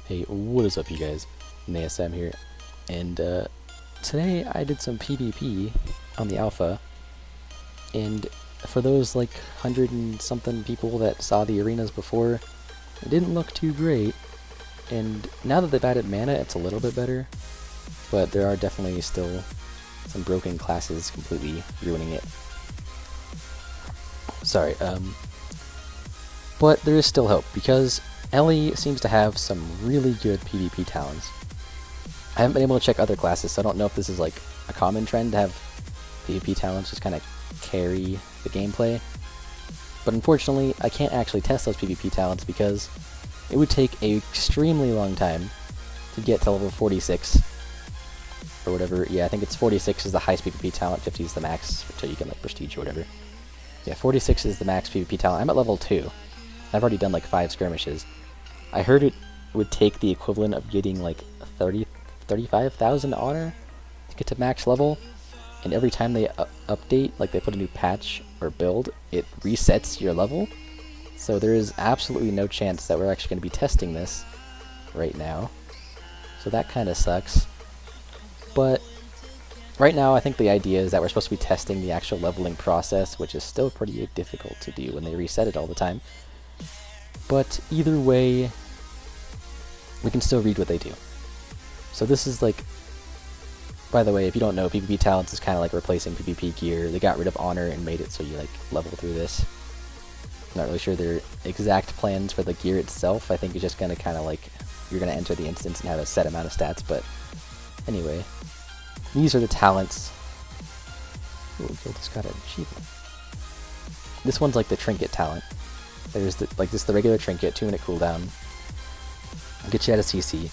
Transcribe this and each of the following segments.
Hey, what is up you guys? Naesam here, and today I did some PvP on the alpha, and for those like 100 and something people that saw the arenas before, it didn't look too great, and now that they've added mana it's a little bit better, but there are definitely still some broken classes completely ruining it. Sorry, but there is still hope, because Ellie seems to have some really good PvP talents. I haven't been able to check other classes, so I don't know if this is like a common trend to have PvP talents just kind of carry the gameplay. But unfortunately, I can't actually test those PvP talents because it would take an extremely long time to get to level 46. Or whatever. Yeah, I think it's 46 is the highest PvP talent, 50 is the max, until you can like prestige or whatever. Yeah, 46 is the max PvP talent. I'm at level 2. I've already done like 5 skirmishes. I heard it would take the equivalent of getting like 35,000 honor to get to max level, and every time they update, like they put a new patch or build, it resets your level. So there is absolutely no chance that we're actually going to be testing this right now. So that kind of sucks. But right now I think the idea is that we're supposed to be testing the actual leveling process, which is still pretty difficult to do when they reset it all the time. But either way, we can still read what they do. So this is like, by the way, if you don't know, PvP talents is kind of like replacing PvP gear. They got rid of honor and made it so you like level through this. Not really sure their exact plans for the gear itself. I think it's just going to kind of like, you're going to enter the instance and have a set amount of stats, but anyway. These are the talents. Ooh, Glude just got an achievement. This one's like the trinket talent. There's the, like this, the regular trinket, 2-minute cooldown. I'll get you out of CC.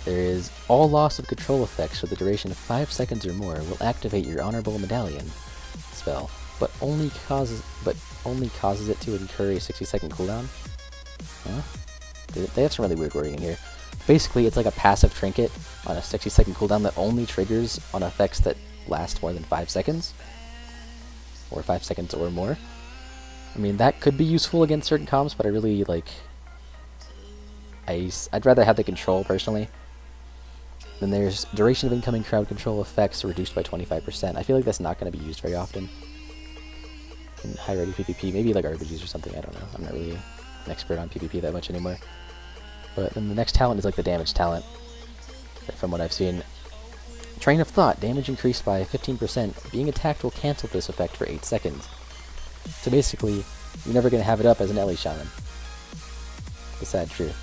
There is all loss of control effects for the duration of 5 seconds or more will activate your honorable medallion spell, but only causes it to incur a 60-second cooldown. Huh? They have some really weird wording in here. Basically, it's like a passive trinket on a 60-second cooldown that only triggers on effects that last more than 5 seconds, or 5 seconds or more. I mean, that could be useful against certain comps, but I really, like, I'd rather have the control, personally. Then there's duration of incoming crowd control effects reduced by 25%. I feel like that's not going to be used very often in high-ready PvP. Maybe, like, RPGs or something, I don't know. I'm not really an expert on PvP that much anymore. But then the next talent is, like, the damage talent, from what I've seen. Train of Thought, damage increased by 15%. Being attacked will cancel this effect for 8 seconds. So basically, you're never going to have it up as an Ellie Shaman. The sad truth.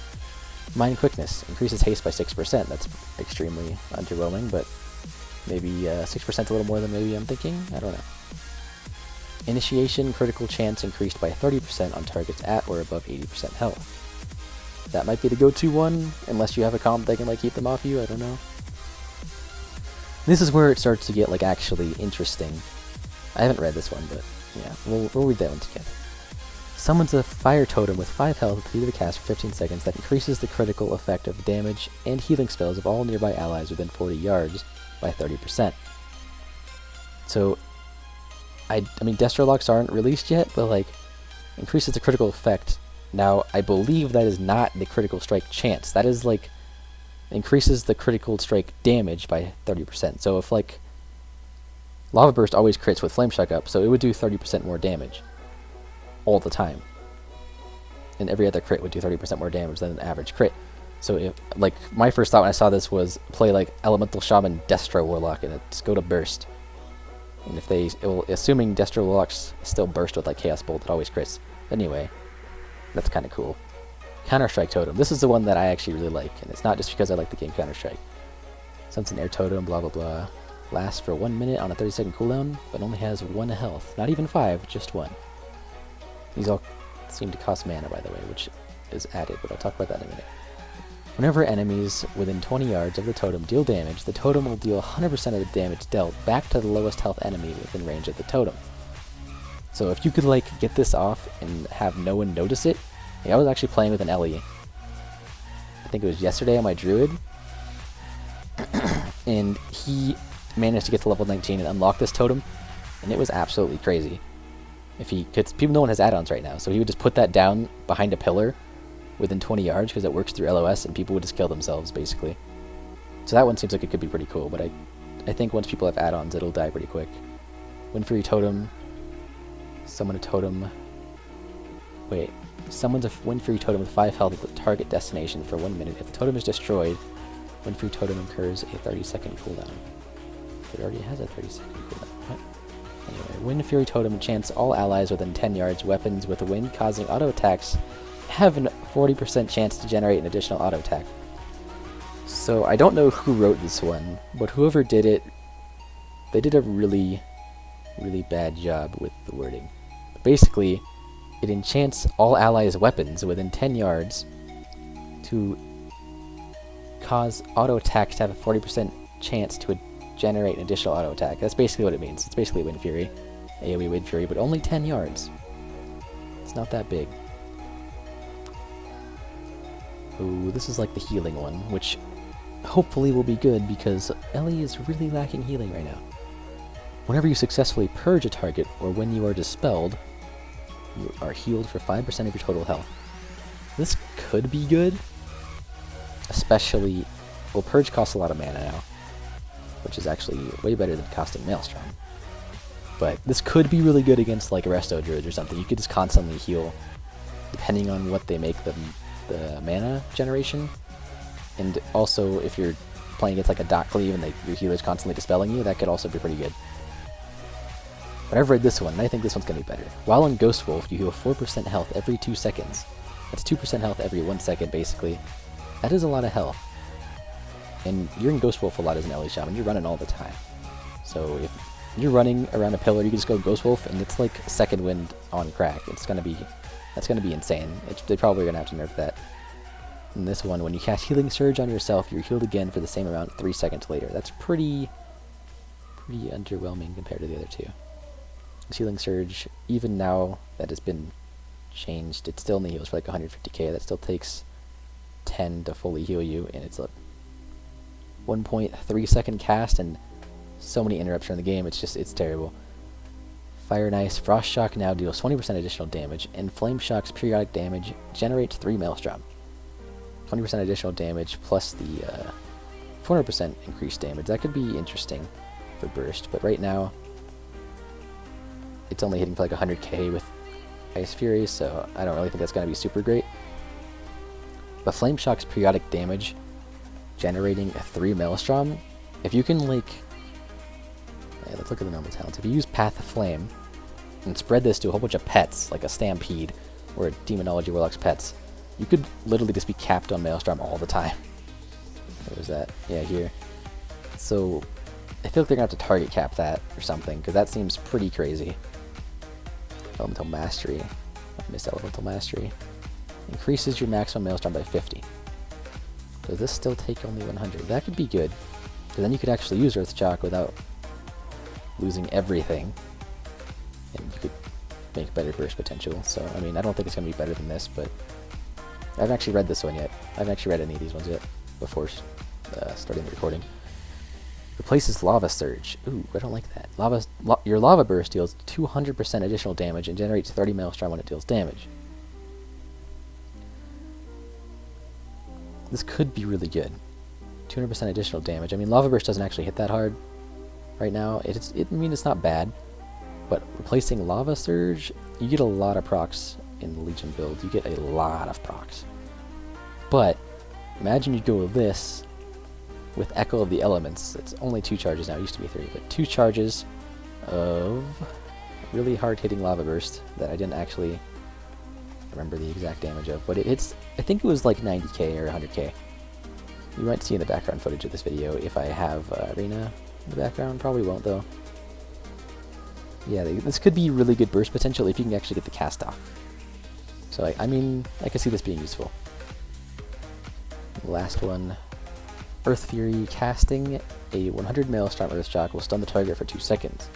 Mind Quickness increases haste by 6%. That's extremely underwhelming, but maybe 6% a little more than maybe I'm thinking? I don't know. Initiation critical chance increased by 30% on targets at or above 80% health. That might be the go-to one, unless you have a comp that can like keep them off you, I don't know. This is where it starts to get like actually interesting. I haven't read this one, but yeah, we'll read that one together. Summons a fire totem with 5 health at the beat of the cast for 15 seconds that increases the critical effect of damage and healing spells of all nearby allies within 40 yards by 30%. So, I mean, Destrolocks aren't released yet, but like, increases the critical effect. Now, I believe that is not the critical strike chance. That is like, increases the critical strike damage by 30%. So if like, Lava Burst always crits with Flame Shock up, so it would do 30% more damage. All the time. And every other crit would do 30% more damage than an average crit. So if, like, my first thought when I saw this was play like Elemental Shaman Destro Warlock and it's go to burst. And if they, assuming Destro Warlocks still burst with like Chaos Bolt, it always crits. Anyway, that's kind of cool. Counter-Strike Totem. This is the one that I actually really like, and it's not just because I like the game Counter-Strike. Since an air totem, blah blah blah. Lasts for 1 minute on a 30-second cooldown, but only has 1 health. Not even 5, just 1. These all seem to cost mana, by the way, which is added, but I'll talk about that in a minute. Whenever enemies within 20 yards of the totem deal damage, the totem will deal 100% of the damage dealt back to the lowest health enemy within range of the totem. So if you could, like, get this off and have no one notice it, like, I was actually playing with an Ellie. I think it was yesterday on my Druid, and he managed to get to level 19 and unlock this totem, and it was absolutely crazy. If he could, no one has add-ons right now, so he would just put that down behind a pillar, within 20 yards because it works through LOS and people would just kill themselves, basically. So that one seems like it could be pretty cool, but I think once people have add-ons, it'll die pretty quick. Wind Fury Totem. Summon a totem. Wait. Summons a Wind Fury Totem with 5 health at the target destination for 1 minute. If the totem is destroyed, Wind Fury Totem incurs a 30-second cooldown. It already has a 30-second cooldown. What? Anyway, Wind Fury Totem enchants all allies within 10 yards weapons with a wind causing auto attacks have a 40% chance to generate an additional auto attack. So I don't know who wrote this one, but whoever did it, they did a really bad job with the wording. Basically, it enchants all allies' weapons within 10 yards to cause auto attacks to have a 40% chance to generate an additional auto attack. That's basically what it means. It's basically Wind Fury, AoE Wind Fury, but only 10 yards. It's not that big. Ooh, this is like the healing one, which hopefully will be good because Ellie is really lacking healing right now. Whenever you successfully purge a target, or when you are dispelled, you are healed for 5% of your total health. This could be good, especially, well, Purge costs a lot of mana now, which is actually way better than costing Maelstrom. But this could be really good against like Resto Druids or something. You could just constantly heal, depending on what they make the mana generation. And also, if you're playing against like a Dot Cleave and your healer's constantly dispelling you, that could also be pretty good. But I've read this one, and I think this one's going to be better. While in Ghost Wolf, you heal 4% health every 2 seconds. That's 2% health every 1 second, basically. That is a lot of health. And you're in Ghost Wolf a lot as an Ellie Shaman. You're running all the time. So if you're running around a pillar, you can just go Ghost Wolf, and it's like second wind on crack. That's gonna be insane. They're probably gonna have to nerf that. In this one, when you cast Healing Surge on yourself, you're healed again for the same amount 3 seconds later. That's pretty underwhelming compared to the other two. This Healing Surge, even now that it's been changed, it still only heals for like 150k. That still takes 10 to fully heal you, and it's a 1.3 second cast and so many interrupts in the game. It's terrible. Fire and Ice. Frost Shock now deals 20% additional damage, and Flame Shock's periodic damage generates 3 Maelstrom. 20% additional damage plus the 400% increased damage. That could be interesting for Burst, but right now it's only hitting for like 100k with Ice Fury, so I don't really think that's going to be super great. But Flame Shock's periodic damage generating a 3 Maelstrom, if you can like... Yeah, let's look at the normal talents. If you use Path of Flame and spread this to a whole bunch of pets, like a Stampede or a Demonology Warlock's pets, you could literally just be capped on Maelstrom all the time. What was that? Yeah, here. So I feel like they're going to have to target cap that or something, because that seems pretty crazy. Elemental Mastery. I missed Elemental Mastery. Increases your maximum Maelstrom by 50. Does this still take only 100? That could be good, because then you could actually use Earth Shock without losing everything, and you could make better burst potential. So, I mean, I don't think it's going to be better than this, but I haven't actually read this one yet. I haven't actually read any of these ones yet before starting the recording. Replaces Lava Surge. Ooh, I don't like that. Your Lava Burst deals 200% additional damage and generates 30 Maelstrom when it deals damage. This could be really good. 200% additional damage. I mean, Lava Burst doesn't actually hit that hard right now. I mean, it's not bad, but replacing Lava Surge, you get a lot of procs in the Legion build. You get a lot of procs. But imagine you go with this with Echo of the Elements. It's only 2 charges now. It used to be 3, but 2 charges of really hard-hitting Lava Burst that I didn't actually remember the exact damage of, but it hits, I think it was like 90k or 100k. You might see in the background footage of this video if I have Arena in the background. Probably won't, though. Yeah, this could be really good burst potential if you can actually get the cast off. So, I mean, I can see this being useful. The last one, Earth Fury. Casting a 100 Maelstrom Earth Shock will stun the target for 2 seconds.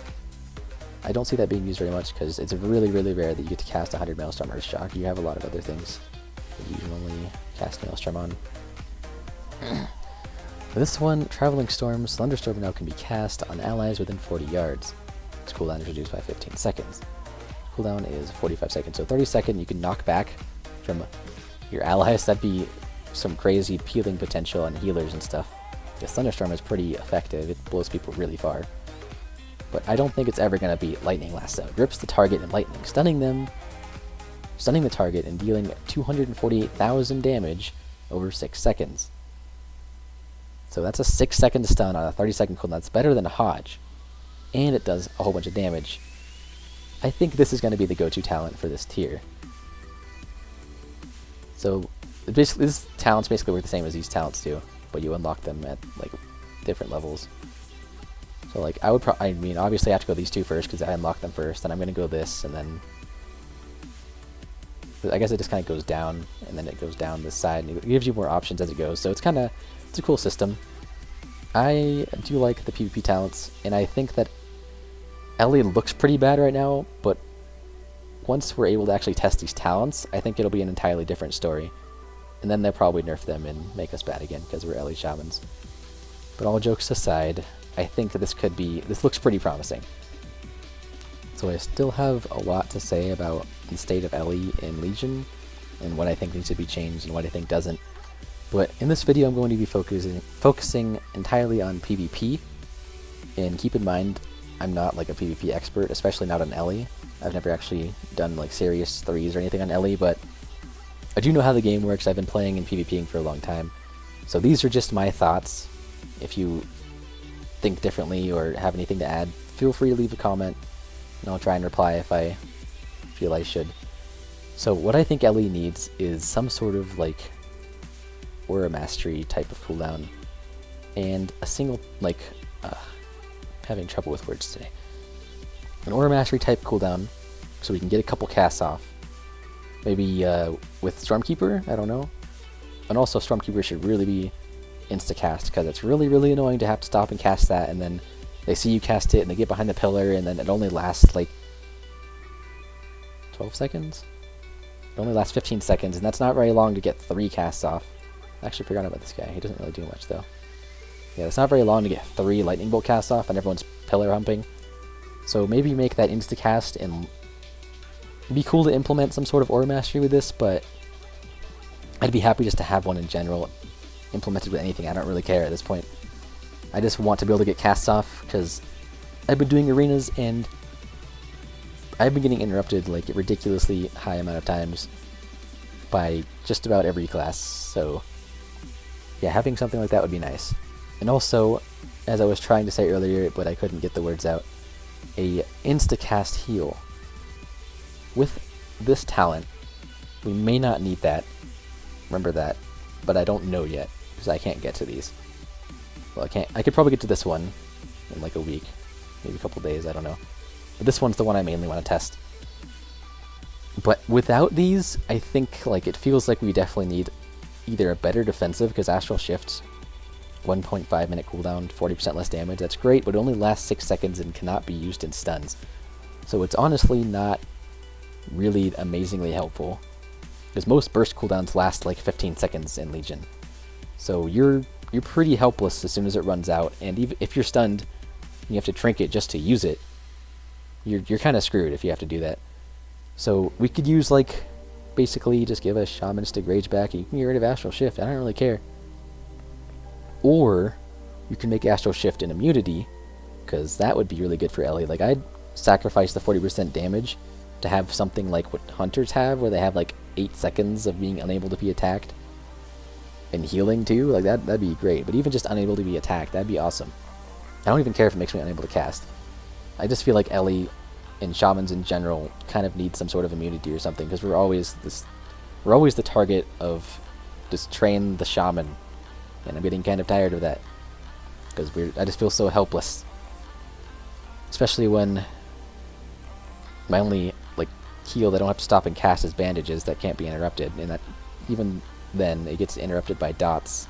I don't see that being used very much because it's really rare that you get to cast 100 Maelstrom Earth Shock. You have a lot of other things that you can only cast Maelstrom on. This one, Traveling Storms. Thunderstorm now can be cast on allies within 40 yards. Its cooldown is reduced by 15 seconds. Cooldown is 45 seconds, so 30 seconds you can knock back from your allies. That'd be some crazy peeling potential on healers and stuff. This Thunderstorm is pretty effective. It blows people really far. But I don't think it's ever going to beat Lightning Lasso. It grips the target and lightning, stunning the target and dealing 248,000 damage over 6 seconds. So that's a 6-second stun on a 30-second cooldown. That's better than a Hodge. And it does a whole bunch of damage. I think this is going to be the go-to talent for this tier. So basically, this talents basically work the same as these talents do, but you unlock them at like different levels. So like I mean obviously I have to go these two first because I unlocked them first, then I'm going to go this, and then I guess it just kind of goes down, and then it goes down this side, and it gives you more options as it goes. So it's a cool system. I do like the PvP talents, and I think that Ellie looks pretty bad right now, but once we're able to actually test these talents, I think it'll be an entirely different story. And then they'll probably nerf them and make us bad again, because we're Ellie Shamans. But all jokes aside, I think that this looks pretty promising. So I still have a lot to say about the state of Ellie in Legion, and what I think needs to be changed and what I think doesn't. But in this video I'm going to be focusing entirely on PvP, and keep in mind, I'm not like a PvP expert, especially not on Ellie. I've never actually done like serious 3s or anything on Ellie, but I do know how the game works. I've been playing and PvPing for a long time. So these are just my thoughts. If you think differently or have anything to add, feel free to leave a comment, and I'll try and reply if I feel I should. So what I think Ellie needs is some sort of like Aura Mastery type of cooldown, and a single, like, having trouble with words today. An Aura Mastery type cooldown, so we can get a couple casts off. Maybe with Stormkeeper, I don't know. And also Stormkeeper should really be insta-cast, because it's really, really annoying to have to stop and cast that, and then they see you cast it, and they get behind the pillar, and then it only lasts, like, 12 seconds? It only lasts 15 seconds, and that's not very long to get 3 casts off. I actually forgot about this guy. He doesn't really do much, though. Yeah, it's not very long to get 3 lightning bolt casts off, and everyone's pillar humping. So maybe make that insta-cast, and it'd be cool to implement some sort of Aura Mastery with this, but I'd be happy just to have one in general implemented with anything. I don't really care at this point. I just want to be able to get casts off, because I've been doing arenas, and I've been getting interrupted like a ridiculously high amount of times by just about every class, so yeah, having something like that would be nice. And also, as I was trying to say earlier, but I couldn't get the words out, a insta-cast heal. With this talent, we may not need that, remember that, but I don't know yet, because I can't get to these. Well, I could probably get to this one in like a week, maybe a couple days, I don't know. But this one's the one I mainly want to test. But without these, I think like it feels like we definitely need either a better defensive, because Astral Shift's 1.5 minute cooldown, 40% less damage. That's great, but it only lasts 6 seconds and cannot be used in stuns. So it's honestly not really amazingly helpful, because most burst cooldowns last like 15 seconds in Legion. So you're pretty helpless as soon as it runs out, and even if you're stunned and you have to trinket just to use it, you're kind of screwed if you have to do that. So we could use like basically just give a Shamanistic Rage back, and you can get rid of Astral Shift. I don't really care. Or you can make Astral Shift an immunity, because that would be really good for Ellie. Like, I'd sacrifice the 40% damage to have something like what Hunters have, where they have like 8 seconds of being unable to be attacked and healing too. Like that'd be great. But even just unable to be attacked, that'd be awesome. I don't even care if it makes me unable to cast. I just feel like Ellie and Shamans in general kind of need some sort of immunity or something, because we're always the target of just train the Shaman, and I'm getting kind of tired of that, because I just feel so helpless, especially when my only like heal that I don't have to stop and cast is bandages that can't be interrupted, and that even then it gets interrupted by dots,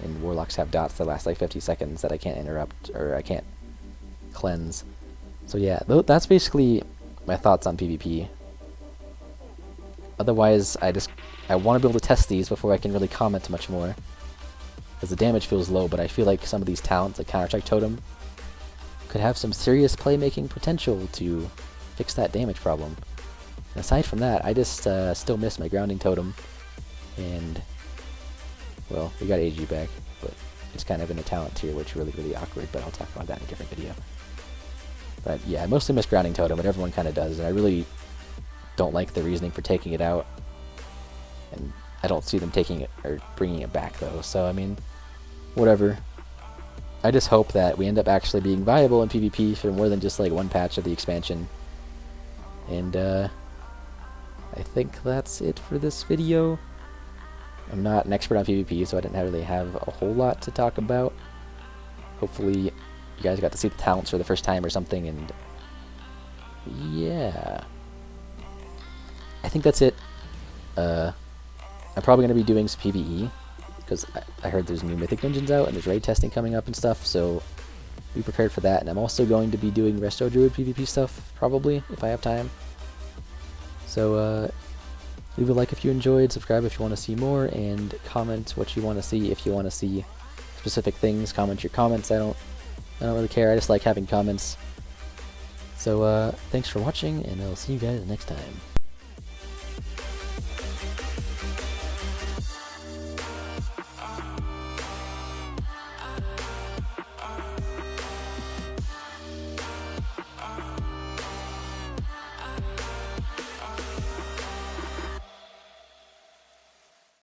and Warlocks have dots that last like 50 seconds that I can't interrupt, or I can't cleanse. So yeah, that's basically my thoughts on PvP. Otherwise, I want to be able to test these before I can really comment much more, because the damage feels low, but I feel like some of these talents, like Counter-Strike Totem, could have some serious playmaking potential to fix that damage problem. And aside from that, I just still miss my Grounding Totem, and, well, we got AG back, but it's kind of in a talent tier, which is really, really awkward, but I'll talk about that in a different video. But yeah, I mostly miss Grounding Totem, but everyone kind of does, and I really don't like the reasoning for taking it out, and I don't see them taking it, or bringing it back, though, so, I mean, whatever. I just hope that we end up actually being viable in PvP for more than just, like, one patch of the expansion. And, I think that's it for this video. I'm not an expert on PvP, so I didn't really have a whole lot to talk about. Hopefully, you guys got to see the talents for the first time or something, and yeah. I think that's it. I'm probably going to be doing some PvE, because I heard there's new Mythic Dungeons out, and there's raid testing coming up and stuff, so be prepared for that. And I'm also going to be doing Resto Druid PvP stuff, probably, if I have time. So, leave a like if you enjoyed, subscribe if you want to see more, and comment what you want to see. If you want to see specific things, comment your comments. I don't really care, I just like having comments. So, thanks for watching, and I'll see you guys next time.